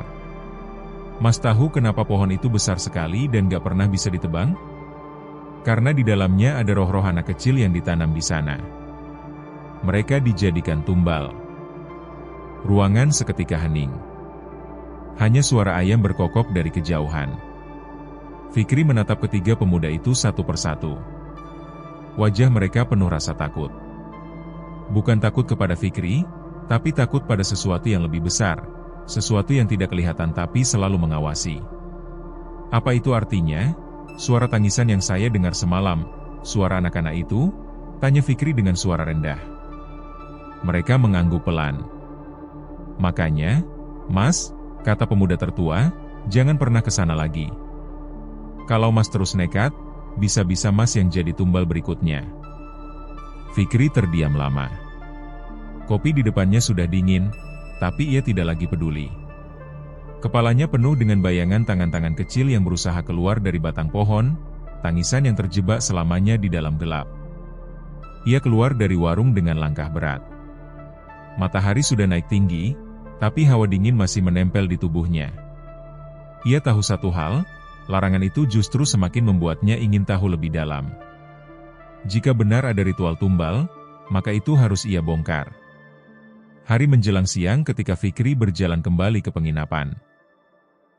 "Mas tahu kenapa pohon itu besar sekali dan gak pernah bisa ditebang? Karena di dalamnya ada roh-roh anak kecil yang ditanam di sana. Mereka dijadikan tumbal." Ruangan seketika hening. Hanya suara ayam berkokok dari kejauhan. Fikri menatap ketiga pemuda itu satu persatu. Wajah mereka penuh rasa takut. Bukan takut kepada Fikri, tapi takut pada sesuatu yang lebih besar, sesuatu yang tidak kelihatan tapi selalu mengawasi. "Apa itu artinya? Suara tangisan yang saya dengar semalam, suara anak-anak itu?" tanya Fikri dengan suara rendah. Mereka mengangguk pelan. "Makanya, Mas," kata pemuda tertua, "jangan pernah ke sana lagi. Kalau Mas terus nekat, bisa-bisa Mas yang jadi tumbal berikutnya." Fikri terdiam lama. Kopi di depannya sudah dingin, tapi ia tidak lagi peduli. Kepalanya penuh dengan bayangan tangan-tangan kecil yang berusaha keluar dari batang pohon, tangisan yang terjebak selamanya di dalam gelap. Ia keluar dari warung dengan langkah berat. Matahari sudah naik tinggi, tapi hawa dingin masih menempel di tubuhnya. Ia tahu satu hal, larangan itu justru semakin membuatnya ingin tahu lebih dalam. Jika benar ada ritual tumbal, maka itu harus ia bongkar. Hari menjelang siang ketika Fikri berjalan kembali ke penginapan.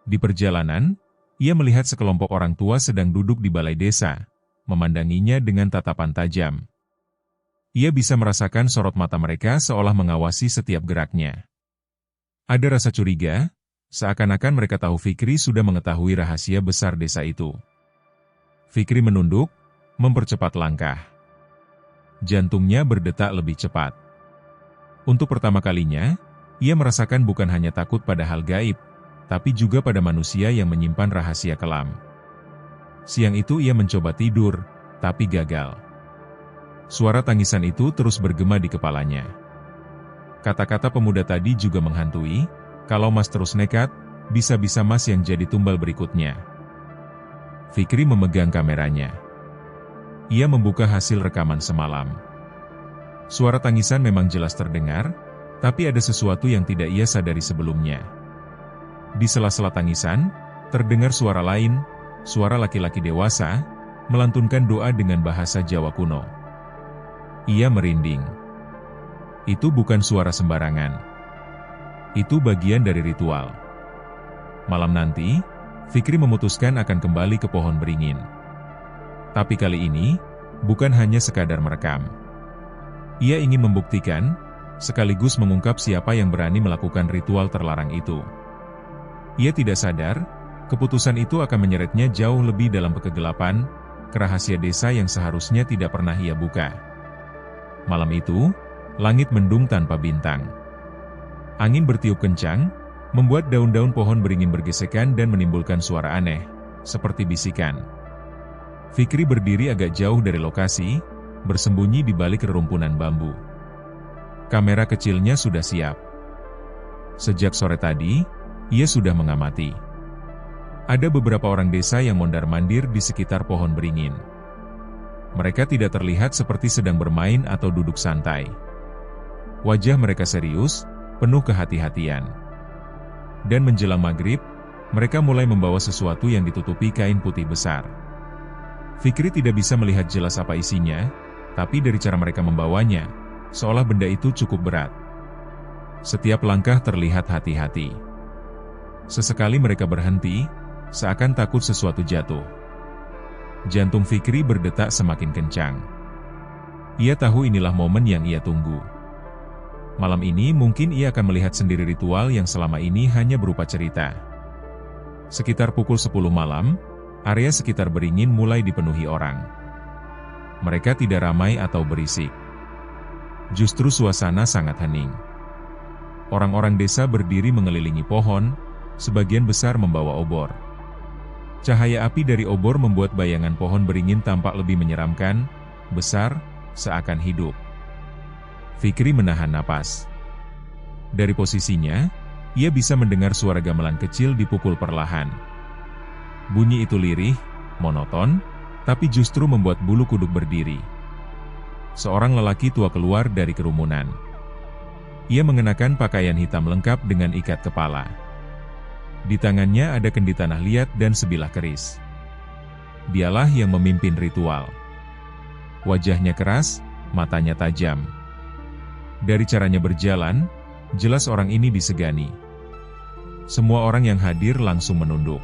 Di perjalanan, ia melihat sekelompok orang tua sedang duduk di balai desa, memandanginya dengan tatapan tajam. Ia bisa merasakan sorot mata mereka seolah mengawasi setiap geraknya. Ada rasa curiga, seakan-akan mereka tahu Fikri sudah mengetahui rahasia besar desa itu. Fikri menunduk, mempercepat langkah. Jantungnya berdetak lebih cepat. Untuk pertama kalinya, ia merasakan bukan hanya takut pada hal gaib, tapi juga pada manusia yang menyimpan rahasia kelam. Siang itu ia mencoba tidur, tapi gagal. Suara tangisan itu terus bergema di kepalanya. Kata-kata pemuda tadi juga menghantui, kalau Mas terus nekat, bisa-bisa Mas yang jadi tumbal berikutnya. Fikri memegang kameranya. Ia membuka hasil rekaman semalam. Suara tangisan memang jelas terdengar, tapi ada sesuatu yang tidak ia sadari sebelumnya. Di sela-sela tangisan, terdengar suara lain, suara laki-laki dewasa, melantunkan doa dengan bahasa Jawa kuno. Ia merinding. Itu bukan suara sembarangan. Itu bagian dari ritual. Malam nanti, Fikri memutuskan akan kembali ke pohon beringin. Tapi kali ini, bukan hanya sekadar merekam. Ia ingin membuktikan, sekaligus mengungkap siapa yang berani melakukan ritual terlarang itu. Ia tidak sadar, keputusan itu akan menyeretnya jauh lebih dalam kegelapan, ke rahasia desa yang seharusnya tidak pernah ia buka. Malam itu, langit mendung tanpa bintang. Angin bertiup kencang, membuat daun-daun pohon beringin bergesekan dan menimbulkan suara aneh, seperti bisikan. Fikri berdiri agak jauh dari lokasi, bersembunyi di balik rerumpunan bambu. Kamera kecilnya sudah siap. Sejak sore tadi, ia sudah mengamati. Ada beberapa orang desa yang mondar-mandir di sekitar pohon beringin. Mereka tidak terlihat seperti sedang bermain atau duduk santai. Wajah mereka serius, penuh kehati-hatian. Dan menjelang maghrib, mereka mulai membawa sesuatu yang ditutupi kain putih besar. Fikri tidak bisa melihat jelas apa isinya, tapi dari cara mereka membawanya, seolah benda itu cukup berat. Setiap langkah terlihat hati-hati. Sesekali mereka berhenti, seakan takut sesuatu jatuh. Jantung Fikri berdetak semakin kencang. Ia tahu inilah momen yang ia tunggu. Malam ini mungkin ia akan melihat sendiri ritual yang selama ini hanya berupa cerita. Sekitar pukul 10 malam, area sekitar beringin mulai dipenuhi orang. Mereka tidak ramai atau berisik. Justru suasana sangat hening. Orang-orang desa berdiri mengelilingi pohon, sebagian besar membawa obor. Cahaya api dari obor membuat bayangan pohon beringin tampak lebih menyeramkan, besar, seakan hidup. Fikri menahan napas. Dari posisinya, ia bisa mendengar suara gamelan kecil dipukul perlahan. Bunyi itu lirih, monoton, tapi justru membuat bulu kuduk berdiri. Seorang lelaki tua keluar dari kerumunan. Ia mengenakan pakaian hitam lengkap dengan ikat kepala. Di tangannya ada kendi tanah liat dan sebilah keris. Dialah yang memimpin ritual. Wajahnya keras, matanya tajam. Dari caranya berjalan, jelas orang ini disegani. Semua orang yang hadir langsung menunduk.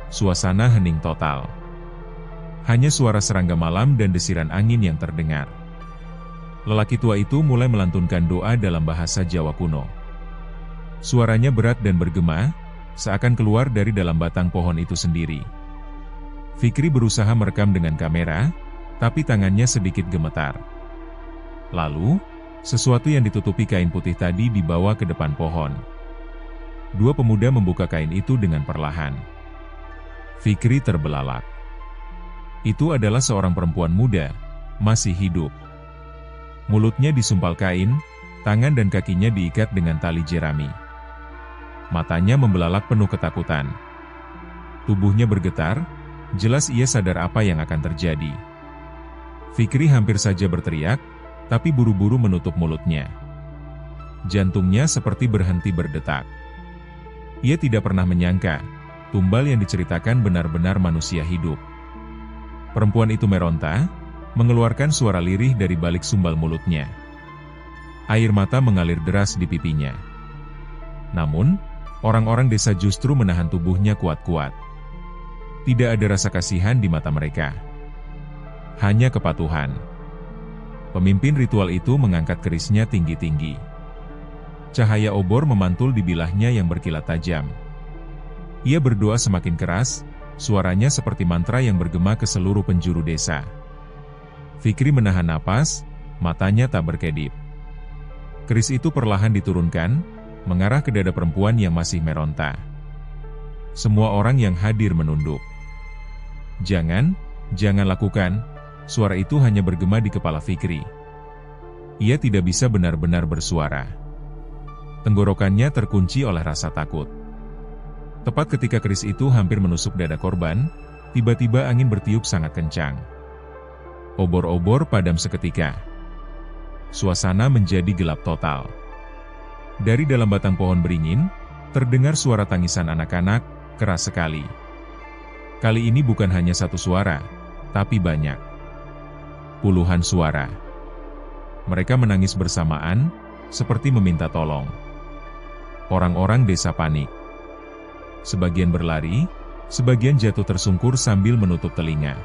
Suasana hening total. Hanya suara serangga malam dan desiran angin yang terdengar. Lelaki tua itu mulai melantunkan doa dalam bahasa Jawa kuno. Suaranya berat dan bergema, seakan keluar dari dalam batang pohon itu sendiri. Fikri berusaha merekam dengan kamera, tapi tangannya sedikit gemetar. Lalu, sesuatu yang ditutupi kain putih tadi dibawa ke depan pohon. Dua pemuda membuka kain itu dengan perlahan. Fikri terbelalak. Itu adalah seorang perempuan muda, masih hidup. Mulutnya disumpal kain, tangan dan kakinya diikat dengan tali jerami. Matanya membelalak penuh ketakutan. Tubuhnya bergetar, Jelas ia sadar apa yang akan terjadi. Fikri hampir saja berteriak, tapi buru-buru menutup mulutnya. Jantungnya seperti berhenti berdetak. Ia tidak pernah menyangka, tumbal yang diceritakan benar-benar manusia hidup. Perempuan itu meronta, mengeluarkan suara lirih dari balik sumbal mulutnya. Air mata mengalir deras di pipinya. Namun, orang-orang desa justru menahan tubuhnya kuat-kuat. Tidak ada rasa kasihan di mata mereka. Hanya kepatuhan. Pemimpin ritual itu mengangkat kerisnya tinggi-tinggi. Cahaya obor memantul di bilahnya yang berkilat tajam. Ia berdoa semakin keras, suaranya seperti mantra yang bergema ke seluruh penjuru desa. Fikri menahan napas, matanya tak berkedip. Keris itu perlahan diturunkan, mengarah ke dada perempuan yang masih meronta. Semua orang yang hadir menunduk. Jangan lakukan, suara itu hanya bergema di kepala Fikri. Ia tidak bisa benar-benar bersuara. Tenggorokannya terkunci oleh rasa takut. Tepat ketika keris itu hampir menusuk dada korban, tiba-tiba angin bertiup sangat kencang. Obor-obor padam seketika. Suasana menjadi gelap total. Dari dalam batang pohon beringin, terdengar suara tangisan anak-anak, keras sekali. Kali ini bukan hanya satu suara, tapi banyak. Puluhan suara. Mereka menangis bersamaan, seperti meminta tolong. Orang-orang desa panik. Sebagian berlari, sebagian jatuh tersungkur sambil menutup telinga.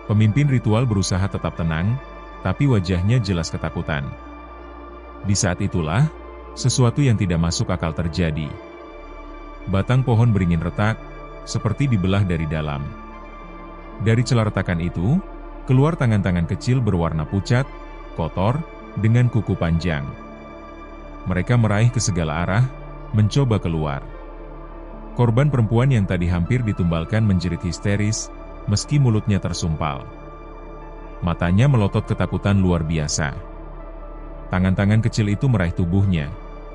Pemimpin ritual berusaha tetap tenang, tapi wajahnya jelas ketakutan. Di saat itulah, sesuatu yang tidak masuk akal terjadi. Batang pohon beringin retak, seperti dibelah dari dalam. Dari celah retakan itu, keluar tangan-tangan kecil berwarna pucat, kotor, dengan kuku panjang. Mereka meraih ke segala arah, mencoba keluar. Korban perempuan yang tadi hampir ditumbalkan menjerit histeris, meski mulutnya tersumpal. Matanya melotot ketakutan luar biasa. Tangan-tangan kecil itu meraih tubuhnya,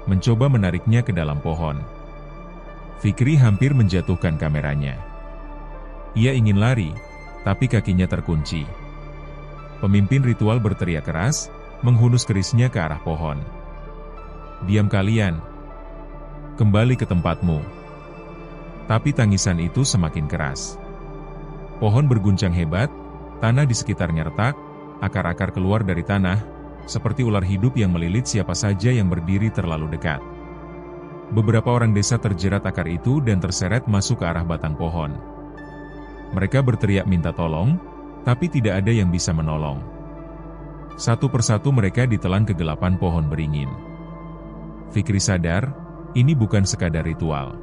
mencoba menariknya ke dalam pohon. Fikri hampir menjatuhkan kameranya. Ia ingin lari, tapi kakinya terkunci. Pemimpin ritual berteriak keras, menghunus kerisnya ke arah pohon. Diam kalian. Kembali ke tempatmu. Tapi tangisan itu semakin keras. Pohon berguncang hebat, tanah di sekitarnya retak, akar-akar keluar dari tanah, seperti ular hidup yang melilit siapa saja yang berdiri terlalu dekat. Beberapa orang desa terjerat akar itu dan terseret masuk ke arah batang pohon. Mereka berteriak minta tolong, tapi tidak ada yang bisa menolong. Satu persatu mereka ditelan kegelapan pohon beringin. Fikri sadar, ini bukan sekadar ritual.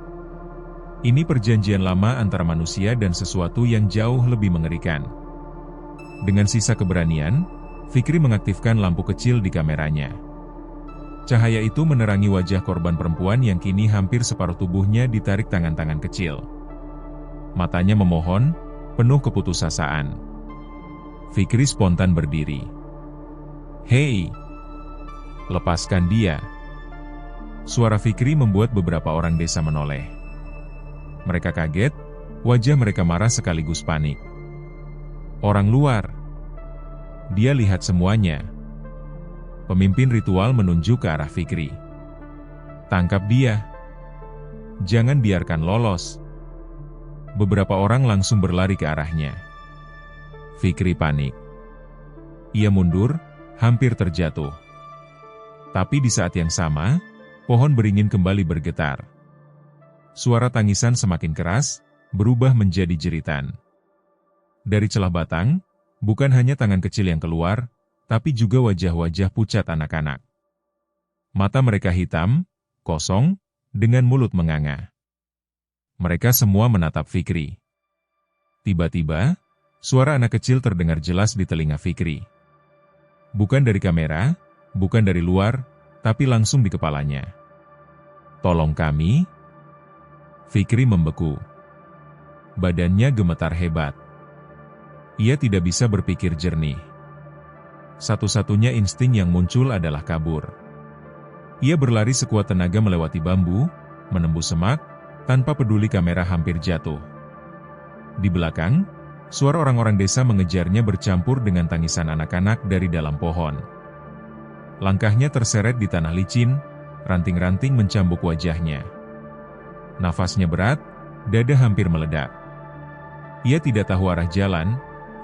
Ini perjanjian lama antara manusia dan sesuatu yang jauh lebih mengerikan. Dengan sisa keberanian, Fikri mengaktifkan lampu kecil di kameranya. Cahaya itu menerangi wajah korban perempuan yang kini hampir separuh tubuhnya ditarik tangan-tangan kecil. Matanya memohon, penuh keputusasaan. Fikri spontan berdiri. "Hei! Lepaskan dia!" Suara Fikri membuat beberapa orang desa menoleh. Mereka kaget, wajah mereka marah sekaligus panik. Orang luar. Dia lihat semuanya. Pemimpin ritual menunjuk ke arah Fikri. Tangkap dia. Jangan biarkan lolos. Beberapa orang langsung berlari ke arahnya. Fikri panik. Ia mundur, hampir terjatuh. Tapi di saat yang sama, pohon beringin kembali bergetar. Suara tangisan semakin keras, berubah menjadi jeritan. Dari celah batang, bukan hanya tangan kecil yang keluar, tapi juga wajah-wajah pucat anak-anak. Mata mereka hitam, kosong, dengan mulut menganga. Mereka semua menatap Fikri. Tiba-tiba, suara anak kecil terdengar jelas di telinga Fikri. Bukan dari kamera, bukan dari luar, tapi langsung di kepalanya. "Tolong kami." Fikri membeku. Badannya gemetar hebat. Ia tidak bisa berpikir jernih. Satu-satunya insting yang muncul adalah kabur. Ia berlari sekuat tenaga melewati bambu, menembus semak, tanpa peduli kamera hampir jatuh. Di belakang, suara orang-orang desa mengejarnya bercampur dengan tangisan anak-anak dari dalam pohon. Langkahnya terseret di tanah licin, ranting-ranting mencambuk wajahnya. Nafasnya berat, dada hampir meledak. Ia tidak tahu arah jalan,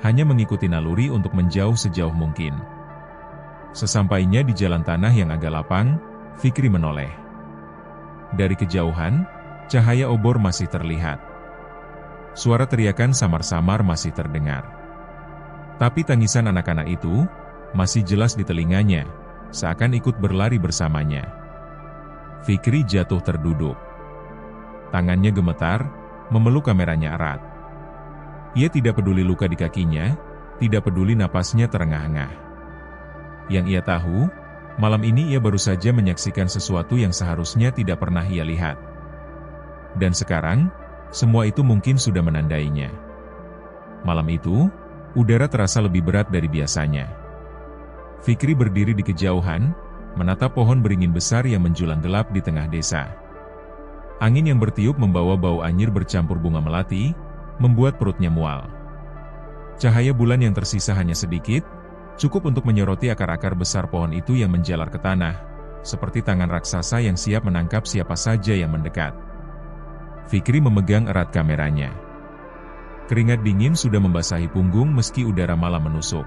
hanya mengikuti naluri untuk menjauh sejauh mungkin. Sesampainya di jalan tanah yang agak lapang, Fikri menoleh. Dari kejauhan, cahaya obor masih terlihat. Suara teriakan samar-samar masih terdengar. Tapi tangisan anak-anak itu masih jelas di telinganya, seakan ikut berlari bersamanya. Fikri jatuh terduduk. Tangannya gemetar, memeluk kameranya erat. Ia tidak peduli luka di kakinya, tidak peduli napasnya terengah-engah. Yang ia tahu, malam ini ia baru saja menyaksikan sesuatu yang seharusnya tidak pernah ia lihat. Dan sekarang, semua itu mungkin sudah menandainya. Malam itu, udara terasa lebih berat dari biasanya. Fikri berdiri di kejauhan, menatap pohon beringin besar yang menjulang gelap di tengah desa. Angin yang bertiup membawa bau anyir bercampur bunga melati, membuat perutnya mual. Cahaya bulan yang tersisa hanya sedikit, cukup untuk menyoroti akar-akar besar pohon itu yang menjalar ke tanah, seperti tangan raksasa yang siap menangkap siapa saja yang mendekat. Fikri memegang erat kameranya. Keringat dingin sudah membasahi punggung meski udara malam menusuk.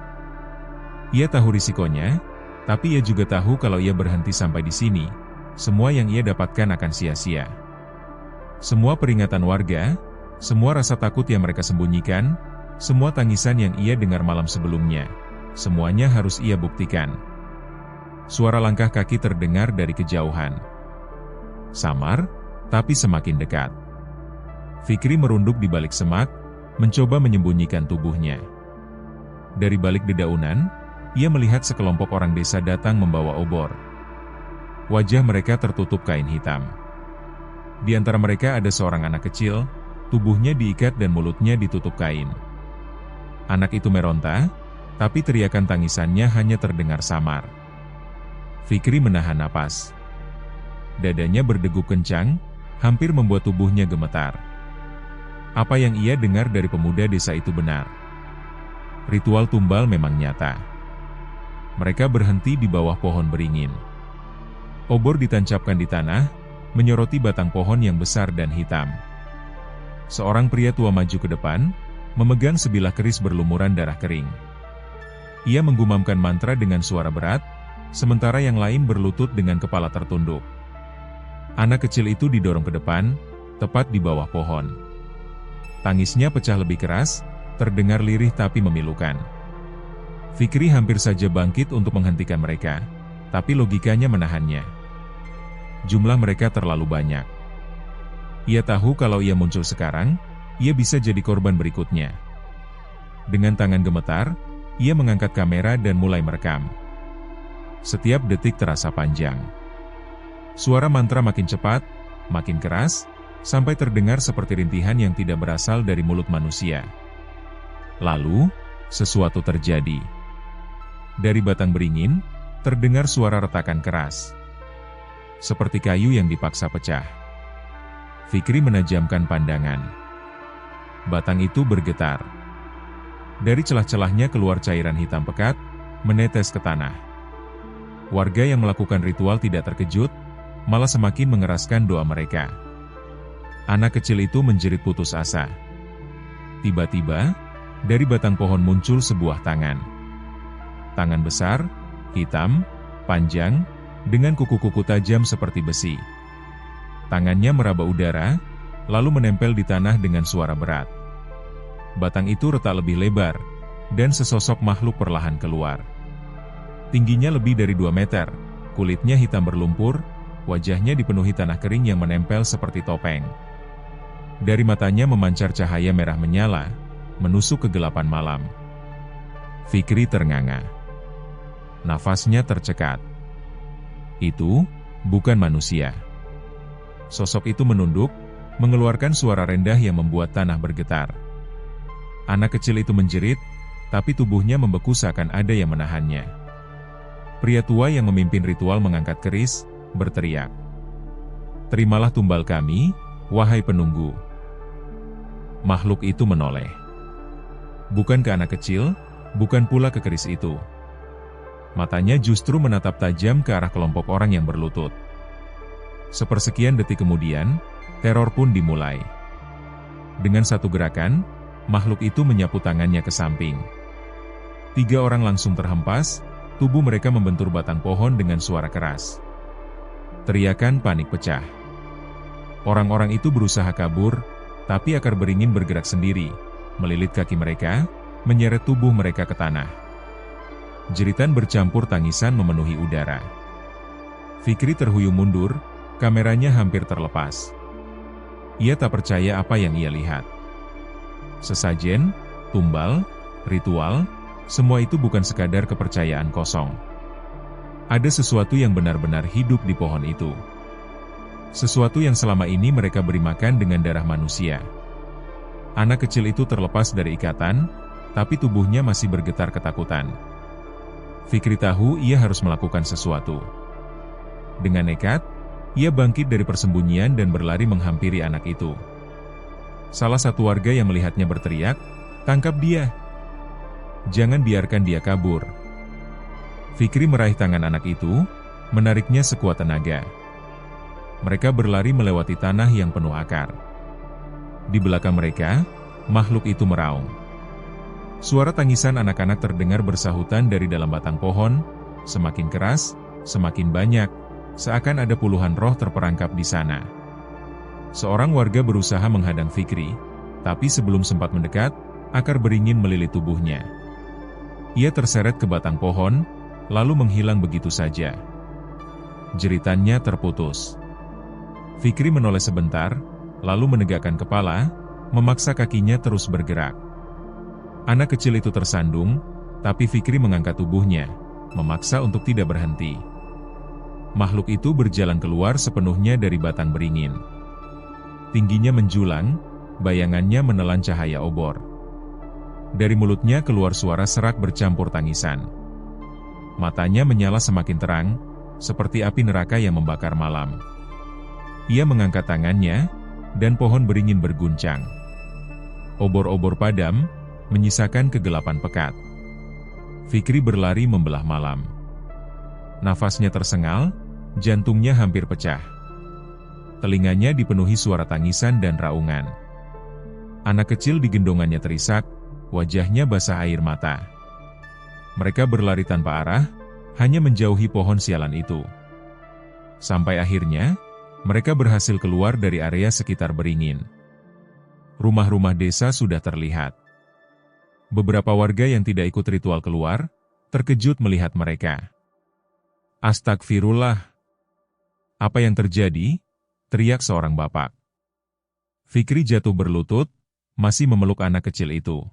Ia tahu risikonya, tapi ia juga tahu kalau ia berhenti sampai di sini, semua yang ia dapatkan akan sia-sia. Semua peringatan warga, semua rasa takut yang mereka sembunyikan, semua tangisan yang ia dengar malam sebelumnya, semuanya harus ia buktikan. Suara langkah kaki terdengar dari kejauhan. Samar, tapi semakin dekat. Fikri merunduk di balik semak, mencoba menyembunyikan tubuhnya. Dari balik dedaunan, ia melihat sekelompok orang desa datang membawa obor. Wajah mereka tertutup kain hitam. Di antara mereka ada seorang anak kecil, tubuhnya diikat dan mulutnya ditutup kain. Anak itu meronta, tapi teriakan tangisannya hanya terdengar samar. Fikri menahan napas. Dadanya berdegup kencang, hampir membuat tubuhnya gemetar. Apa yang ia dengar dari pemuda desa itu benar. Ritual tumbal memang nyata. Mereka berhenti di bawah pohon beringin. Obor ditancapkan di tanah, menyoroti batang pohon yang besar dan hitam. Seorang pria tua maju ke depan, memegang sebilah keris berlumuran darah kering. Ia menggumamkan mantra dengan suara berat, sementara yang lain berlutut dengan kepala tertunduk. Anak kecil itu didorong ke depan, tepat di bawah pohon. Tangisnya pecah lebih keras, terdengar lirih tapi memilukan. Fikri hampir saja bangkit untuk menghentikan mereka, tapi logikanya menahannya. Jumlah mereka terlalu banyak. Ia tahu kalau ia muncul sekarang, ia bisa jadi korban berikutnya. Dengan tangan gemetar, ia mengangkat kamera dan mulai merekam. Setiap detik terasa panjang. Suara mantra makin cepat, makin keras, sampai terdengar seperti rintihan yang tidak berasal dari mulut manusia. Lalu, sesuatu terjadi. Dari batang beringin, terdengar suara retakan keras. Seperti kayu yang dipaksa pecah. Fikri menajamkan pandangan. Batang itu bergetar. Dari celah-celahnya keluar cairan hitam pekat, menetes ke tanah. Warga yang melakukan ritual tidak terkejut, malah semakin mengeraskan doa mereka. Anak kecil itu menjerit putus asa. Tiba-tiba, dari batang pohon muncul sebuah tangan. Tangan besar, hitam, panjang, dengan kuku-kuku tajam seperti besi. Tangannya meraba udara, lalu menempel di tanah dengan suara berat. Batang itu retak lebih lebar, dan sesosok makhluk perlahan keluar. Tingginya lebih dari 2 meter, kulitnya hitam berlumpur, wajahnya dipenuhi tanah kering yang menempel seperti topeng. Dari matanya memancar cahaya merah menyala, menusuk kegelapan malam. Fikri ternganga. Nafasnya tercekat. Itu bukan manusia. Sosok itu menunduk, mengeluarkan suara rendah yang membuat tanah bergetar. Anak kecil itu menjerit, tapi tubuhnya membeku seakan ada yang menahannya. Pria tua yang memimpin ritual mengangkat keris, berteriak, "Terimalah tumbal kami, wahai penunggu." makhluk itu menoleh. Bukan ke anak kecil, bukan pula ke keris itu. Matanya justru menatap tajam ke arah kelompok orang yang berlutut. Sepersekian detik kemudian, teror pun dimulai. Dengan satu gerakan, makhluk itu menyapu tangannya ke samping. 3 orang langsung terhempas, tubuh mereka membentur batang pohon dengan suara keras. Teriakan panik pecah. Orang-orang itu berusaha kabur, tapi akar beringin bergerak sendiri, melilit kaki mereka, menyeret tubuh mereka ke tanah. Jeritan bercampur tangisan memenuhi udara. Fikri terhuyung mundur, kameranya hampir terlepas. Ia tak percaya apa yang ia lihat. Sesajen, tumbal, ritual, semua itu bukan sekadar kepercayaan kosong. Ada sesuatu yang benar-benar hidup di pohon itu. Sesuatu yang selama ini mereka beri makan dengan darah manusia. Anak kecil itu terlepas dari ikatan, tapi tubuhnya masih bergetar ketakutan. Fikri tahu ia harus melakukan sesuatu. Dengan nekat, ia bangkit dari persembunyian dan berlari menghampiri anak itu. Salah satu warga yang melihatnya berteriak, "Tangkap dia! Jangan biarkan dia kabur." Fikri meraih tangan anak itu, menariknya sekuat tenaga. Mereka berlari melewati tanah yang penuh akar. Di belakang mereka, makhluk itu meraung. Suara tangisan anak-anak terdengar bersahutan dari dalam batang pohon, semakin keras, semakin banyak, seakan ada puluhan roh terperangkap di sana. Seorang warga berusaha menghadang Fikri, tapi sebelum sempat mendekat, akar beringin melilit tubuhnya. Ia terseret ke batang pohon, lalu menghilang begitu saja. Jeritannya terputus. Fikri menoleh sebentar, lalu menegakkan kepala, memaksa kakinya terus bergerak. Anak kecil itu tersandung, tapi Fikri mengangkat tubuhnya, memaksa untuk tidak berhenti. Makhluk itu berjalan keluar sepenuhnya dari batang beringin. Tingginya menjulang, bayangannya menelan cahaya obor. Dari mulutnya keluar suara serak bercampur tangisan. Matanya menyala semakin terang, seperti api neraka yang membakar malam. Ia mengangkat tangannya, dan pohon beringin berguncang. Obor-obor padam, menyisakan kegelapan pekat. Fikri berlari membelah malam. Nafasnya tersengal, jantungnya hampir pecah. Telinganya dipenuhi suara tangisan dan raungan. Anak kecil di gendongannya terisak, wajahnya basah air mata. Mereka berlari tanpa arah, hanya menjauhi pohon sialan itu. Sampai akhirnya, mereka berhasil keluar dari area sekitar beringin. Rumah-rumah desa sudah terlihat. Beberapa warga yang tidak ikut ritual keluar, terkejut melihat mereka. "Astagfirullah! Apa yang terjadi?" teriak seorang bapak. Fikri jatuh berlutut, masih memeluk anak kecil itu.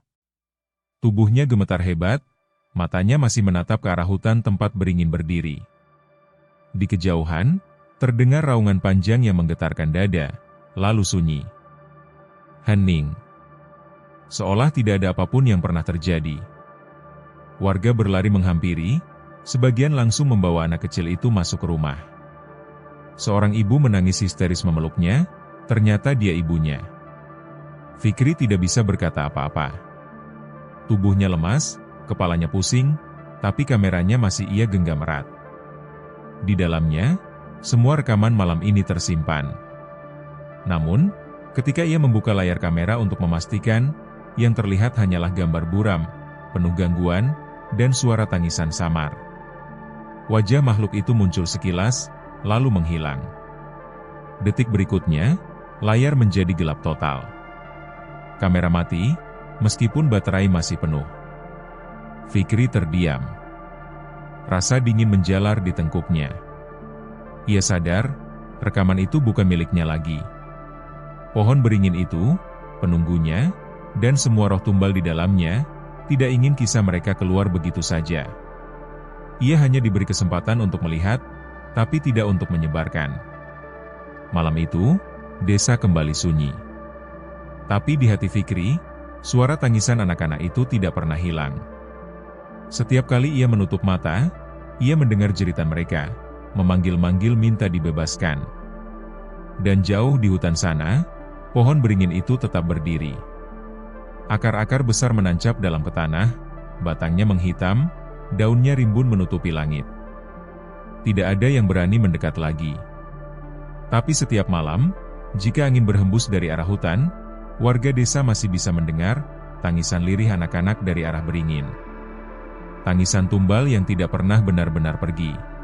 Tubuhnya gemetar hebat, matanya masih menatap ke arah hutan tempat beringin berdiri. Di kejauhan, terdengar raungan panjang yang menggetarkan dada, lalu sunyi. Hening. Seolah tidak ada apapun yang pernah terjadi. Warga berlari menghampiri, sebagian langsung membawa anak kecil itu masuk ke rumah. Seorang ibu menangis histeris memeluknya, ternyata dia ibunya. Fikri tidak bisa berkata apa-apa. Tubuhnya lemas, kepalanya pusing, tapi kameranya masih ia genggam erat. Di dalamnya, semua rekaman malam ini tersimpan. Namun, ketika ia membuka layar kamera untuk memastikan, yang terlihat hanyalah gambar buram, penuh gangguan, dan suara tangisan samar. Wajah makhluk itu muncul sekilas, lalu menghilang. Detik berikutnya, layar menjadi gelap total. Kamera mati, meskipun baterai masih penuh. Fikri terdiam. Rasa dingin menjalar di tengkuknya. Ia sadar, rekaman itu bukan miliknya lagi. Pohon beringin itu, penunggunya, dan semua roh tumbal di dalamnya, tidak ingin kisah mereka keluar begitu saja. Ia hanya diberi kesempatan untuk melihat, tapi tidak untuk menyebarkan. Malam itu, desa kembali sunyi. Tapi di hati Fikri, suara tangisan anak-anak itu tidak pernah hilang. Setiap kali ia menutup mata, ia mendengar jeritan mereka, memanggil-manggil minta dibebaskan. Dan jauh di hutan sana, pohon beringin itu tetap berdiri. Akar-akar besar menancap dalam petanah, batangnya menghitam, daunnya rimbun menutupi langit. Tidak ada yang berani mendekat lagi. Tapi setiap malam, jika angin berhembus dari arah hutan, warga desa masih bisa mendengar tangisan lirih anak-anak dari arah beringin. Tangisan tumbal yang tidak pernah benar-benar pergi.